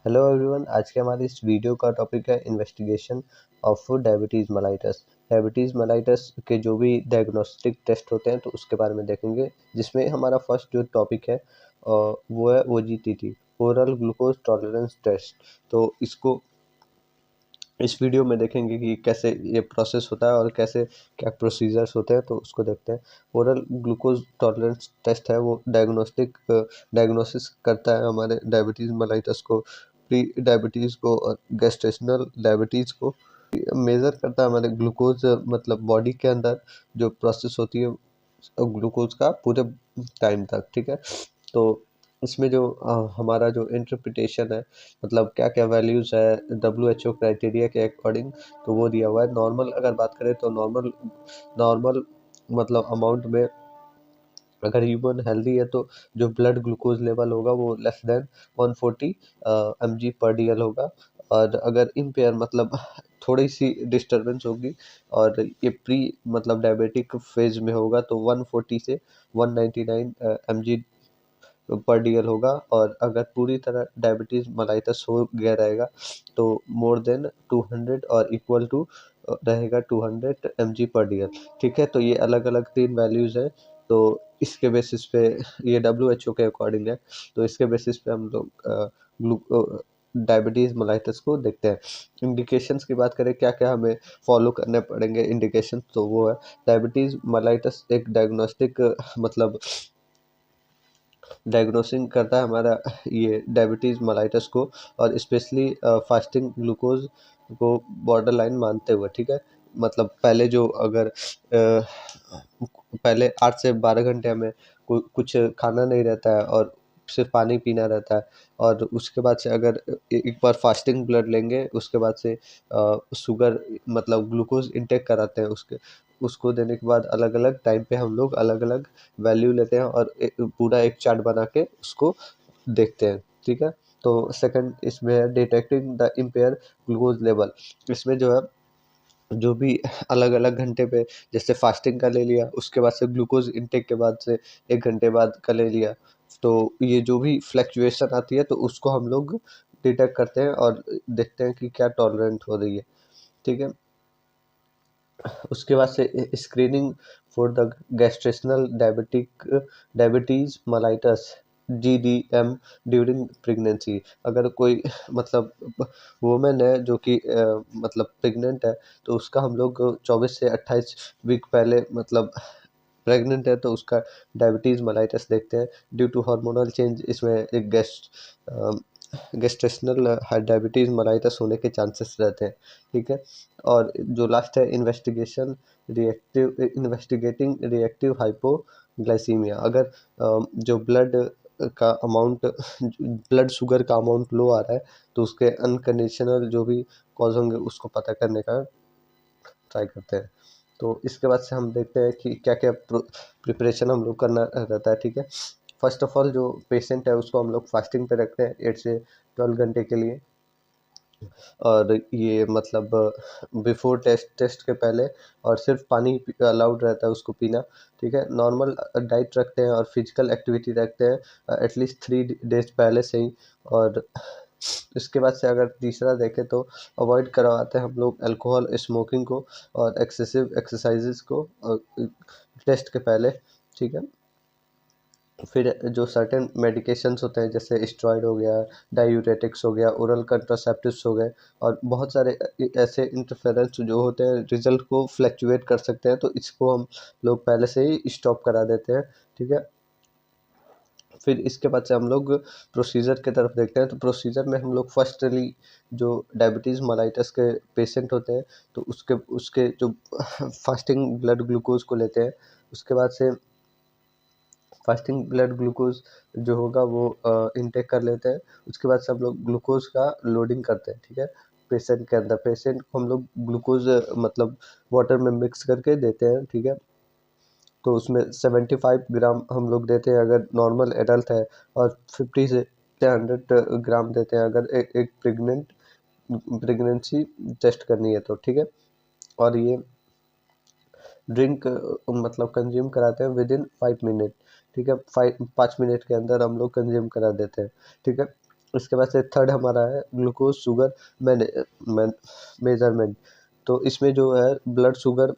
Hello everyone, आज के हमारी इस वीडियो का टॉपिक है investigation of diabetes mellitus. Diabetes mellitus के जो भी डायग्नोस्टिक टेस्ट होते हैं तो उसके बारे में देखेंगे, जिसमें हमारा फर्स्ट जो टॉपिक है वो है OGTT, oral glucose tolerance test. तो इसको इस वीडियो में देखेंगे कि कैसे ये प्रोसेस होता है और कैसे क्या प्रोसीजर्स होते हैं, तो उसको देखते हैं। ओरल ग्लूकोज टॉलरेंस टेस्ट है वो डायग्नोसिस करता है हमारे डायबिटीज़ मेलाइटस को, प्री डायबिटीज़ को और गेस्टेशनल डायबिटीज़ को। मेज़र करता है हमारे ग्लूकोज, मतलब बॉडी के अंदर जो प्रोसेस होती है ग्लूकोज का पूरे टाइम तक, ठीक है। तो इसमें जो हमारा जो इंटरप्रिटेशन है, मतलब क्या क्या वैल्यूज़ है WHO क्राइटेरिया के अकॉर्डिंग, तो वो दिया हुआ है। नॉर्मल अगर बात करें तो नॉर्मल नॉर्मल मतलब अमाउंट में अगर ह्यूमन हेल्दी है तो जो ब्लड ग्लूकोज लेवल होगा वो लेस देन 140 mg/dl होगा। और अगर इम्पेयर मतलब थोड़ी सी डिस्टरबेंस होगी और ये प्री मतलब डायबिटिक फेज में होगा तो 140 से 199 mg/dl होगा। और अगर पूरी तरह डायबिटीज मेलाइटस हो गया रहेगा तो मोर देन 200 और इक्वल टू रहेगा 200 mg/dl, ठीक है। तो ये अलग अलग 3 वैल्यूज हैं। तो इसके बेसिस पे ये WHO के अकॉर्डिंग है, तो इसके बेसिस पे हम लोग डायबिटीज मेलाइटस को देखते हैं। इंडिकेशंस की बात करें, क्या क्या हमें फॉलो करने पड़ेंगे इंडिकेशन, तो वो है डायबिटीज मेलाइटस एक डायग्नोस्टिक मतलब डायग्नोसिंग करता है हमारा ये डायबिटीज़ मेलाइटस को, और स्पेशली फास्टिंग ग्लूकोज को बॉर्डर लाइन मानते हुए, ठीक है। मतलब पहले जो अगर पहले 8 से 12 घंटे हमें कुछ खाना नहीं रहता है और सिर्फ पानी पीना रहता है, और उसके बाद से अगर एक बार फास्टिंग ब्लड लेंगे, उसके बाद से शुगर मतलब ग्लूकोज इंटेक कराते हैं, उसको देने के बाद अलग अलग टाइम पे हम लोग अलग अलग वैल्यू लेते हैं और पूरा एक चार्ट बना के उसको देखते हैं, ठीक है। तो सेकंड इसमें है detecting the impair glucose level. इसमें जो है जो भी अलग अलग घंटे पे, जैसे फास्टिंग का ले लिया, उसके बाद से ग्लूकोज इनटेक के बाद से 1 घंटे बाद का ले लिया, तो ये जो भी फ्लक्चुएशन आती है तो उसको हम लोग डिटेक्ट करते हैं और देखते हैं कि क्या टॉलरेंट हो रही है, ठीक है। उसके बाद से screening for the gestational diabetes mellitus GDM during pregnancy. अगर कोई मतलब वुमेन है जो कि मतलब प्रेग्नेंट है, तो उसका हम लोग 24 से 28 वीक पहले मतलब प्रेग्नेंट है तो उसका डायबिटीज़ मेलाइटस देखते हैं। ड्यू टू हार्मोनल चेंज इसमें एक गेस्टेशनल डायबिटीज़ मेलाइटस होने के चांसेस रहते हैं, ठीक है। और जो लास्ट है इन्वेस्टिगेटिंग रिएक्टिव हाइपोग्लाइसीमिया। अगर जो ब्लड शुगर का अमाउंट लो आ रहा है तो उसके अनकंडीशनल जो भी कॉज होंगे उसको पता करने का ट्राई करते हैं। तो इसके बाद से हम देखते हैं कि क्या क्या प्रिपरेशन हम लोग करना रहता है, ठीक है। फर्स्ट ऑफ ऑल जो पेशेंट है उसको हम लोग फास्टिंग पे रखते हैं 8 से 12 घंटे के लिए। और ये मतलब बिफोर टेस्ट के पहले और सिर्फ पानी अलाउड रहता है उसको पीना, ठीक है। नॉर्मल डाइट रखते हैं और फिजिकल एक्टिविटी रखते हैं एटलीस्ट 3 डेज पहले से ही। और इसके बाद से अगर तीसरा देखें तो अवॉइड करवाते हैं हम लोग अल्कोहल स्मोकिंग को और एक्सेसिव एक्सरसाइजेस को टेस्ट के पहले, ठीक है। फिर जो सर्टेन मेडिकेशंस होते हैं जैसे स्टेरॉइड हो गया, डायूरेटिक्स हो गया, ओरल कंट्रासेप्टिव्स हो गए, और बहुत सारे ऐसे इंटरफेरेंस जो होते हैं रिजल्ट को फ्लैक्चुएट कर सकते हैं, तो इसको हम लोग पहले से ही स्टॉप करा देते हैं, ठीक है। फिर इसके बाद से हम लोग प्रोसीजर की तरफ देखते हैं। तो प्रोसीजर में हम लोग फर्स्टली जो डायबिटीज़ मेलाइटस के पेशेंट होते हैं तो उसके उसके जो फास्टिंग ब्लड ग्लूकोज को लेते हैं। उसके बाद से फास्टिंग ब्लड ग्लूकोज जो होगा वो इनटेक कर लेते हैं। उसके बाद से हम लोग ग्लूकोज का लोडिंग करते हैं, ठीक है। पेशेंट के अंदर पेशेंट को हम लोग ग्लूकोज मतलब वाटर में मिक्स करके देते हैं, ठीक है। तो उसमें 75 ग्राम हम लोग देते हैं अगर नॉर्मल एडल्ट है, और 50 से 100 ग्राम देते हैं अगर एक प्रेगनेंसी टेस्ट करनी है तो, ठीक है। और ये ड्रिंक मतलब कंज्यूम कराते हैं विद इन 5 मिनट, ठीक है। 5 मिनट के अंदर हम लोग कंज्यूम करा देते हैं, ठीक है। उसके बाद से थर्ड हमारा है ग्लूकोज शुगर मेजरमेंट। तो इसमें जो है ब्लड शुगर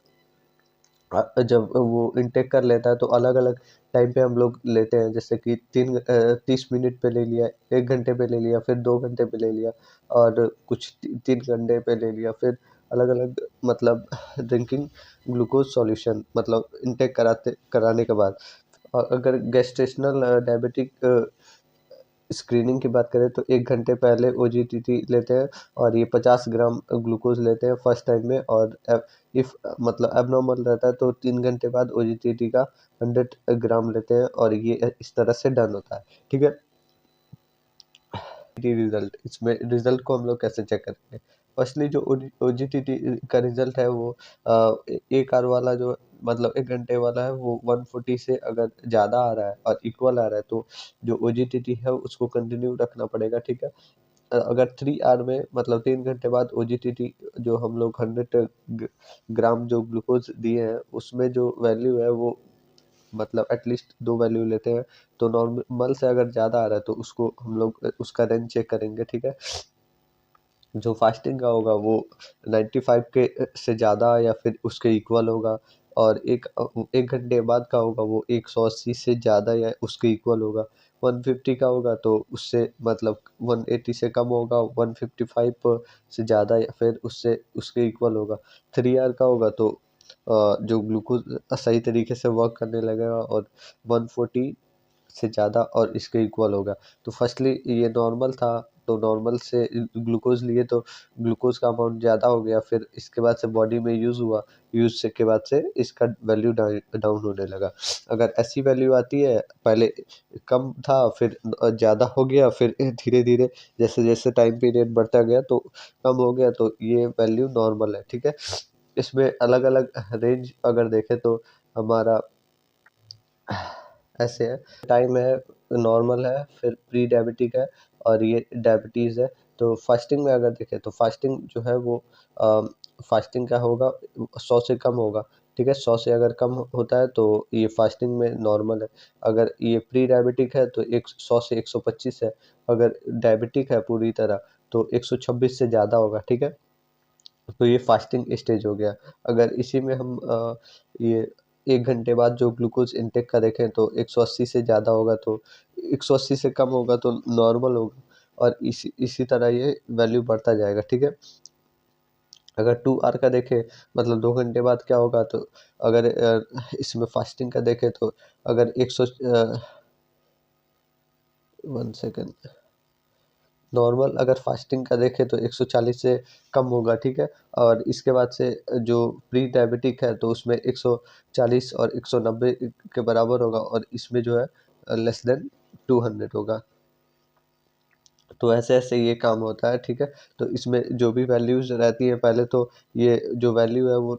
जब वो इनटेक कर लेता है तो अलग अलग टाइम पे हम लोग लेते हैं, जैसे कि 30 मिनट पे ले लिया, 1 घंटे पे ले लिया, फिर 2 घंटे पे ले लिया, और कुछ 3 घंटे पे ले लिया, फिर अलग अलग मतलब ड्रिंकिंग ग्लूकोज सॉल्यूशन मतलब इनटेक कराने के बाद। और अगर गैस्ट्रेशनल डायबिटिक स्क्रीनिंग की बात करें तो 1 घंटे पहले OGTT लेते हैं, और ये 50 ग्राम ग्लूकोज लेते हैं फर्स्ट टाइम में, और इफ मतलब एबनॉर्मल रहता है तो 3 घंटे बाद OGTT का 100 ग्राम लेते हैं, और ये इस तरह से डन होता है। ठीक है, रिजल्ट, इसमें रिजल्ट को हम लोग कैसे चेक करेंगे? फर्स्टली जो OGTT का रिजल्ट है वो एक आर वाला जो मतलब 1 घंटे वाला है वो 140 से अगर ज़्यादा आ रहा है और इक्वल आ रहा है तो जो OGTT है उसको कंटिन्यू रखना पड़ेगा। ठीक है, अगर 3 आर में मतलब 3 घंटे बाद OGTT जो हम लोग 100 ग्राम जो ग्लूकोज दिए हैं उसमें जो वैल्यू है वो मतलब एटलीस्ट 2 वैल्यू लेते हैं, तो नॉर्मल से अगर ज़्यादा आ रहा है तो उसको हम लोग उसका रेंज चेक करेंगे। ठीक है, जो फास्टिंग का होगा वो 95 के से ज़्यादा या फिर उसके इक्वल होगा, और 1 घंटे बाद का होगा वो 180 से ज़्यादा या उसके इक्वल होगा। 150 का होगा तो उससे मतलब 180 से कम होगा, 155 से ज़्यादा या फिर उससे उसके इक्वल होगा। 3 आर का होगा तो जो ग्लूकोज सही तरीके से वर्क करने लगेगा, और 140 से ज़्यादा और इसके इक्वल होगा। तो फर्स्टली ये नॉर्मल था, तो नॉर्मल से ग्लूकोज लिए तो ग्लूकोज का अमाउंट ज़्यादा हो गया, फिर इसके बाद से बॉडी में यूज़ हुआ, यूज़ से के बाद से इसका वैल्यू डाउन होने लगा। अगर ऐसी वैल्यू आती है, पहले कम था फिर ज़्यादा हो गया, फिर धीरे धीरे जैसे जैसे टाइम पीरियड बढ़ता गया तो कम हो गया, तो ये वैल्यू नॉर्मल है। ठीक है, इसमें अलग अलग रेंज अगर देखें तो हमारा ऐसे है, टाइम है, नॉर्मल है, फिर प्री डायबिटिक है, और ये डायबिटीज़ है। तो फास्टिंग में अगर देखें तो फास्टिंग जो है वो फास्टिंग का होगा 100 से कम होगा। ठीक है, 100 से अगर कम होता है तो ये फास्टिंग में नॉर्मल है। अगर ये प्री डायबिटिक है तो 100 से 125 है। अगर डायबिटिक है पूरी तरह तो 126 से ज़्यादा होगा। ठीक है, तो ये फास्टिंग स्टेज हो गया। अगर इसी में हम ये 1 घंटे बाद जो ग्लूकोज इनटेक का देखें तो 180 से ज़्यादा होगा, तो 180 से कम होगा तो नॉर्मल होगा, और इसी इसी तरह ये वैल्यू बढ़ता जाएगा। ठीक है, अगर 2 आर का देखें मतलब 2 घंटे बाद क्या होगा, तो अगर इसमें फास्टिंग का देखें तो अगर 1 सेकेंड, नॉर्मल अगर फास्टिंग का देखें तो 140 से कम होगा। ठीक है, और इसके बाद से जो प्री डायबिटिक है तो उसमें 140 और 190 के बराबर होगा, और इसमें जो है लेस देन 200 होगा। तो ऐसे ऐसे ये काम होता है। ठीक है, तो इसमें जो भी वैल्यूज़ रहती है, पहले तो ये जो वैल्यू है वो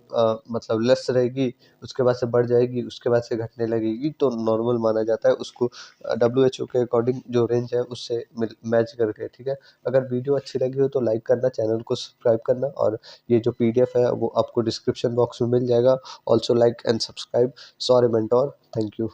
मतलब लेस रहेगी, उसके बाद से बढ़ जाएगी, उसके बाद से घटने लगेगी, तो नॉर्मल माना जाता है उसको WHO के अकॉर्डिंग जो रेंज है उससे मैच करके। ठीक है, अगर वीडियो अच्छी लगी हो तो लाइक करना, चैनल को सब्सक्राइब करना, और ये जो PDF है वो आपको डिस्क्रिप्शन बॉक्स में मिल जाएगा। Also like and subscribe. Sorry mentor, thank you.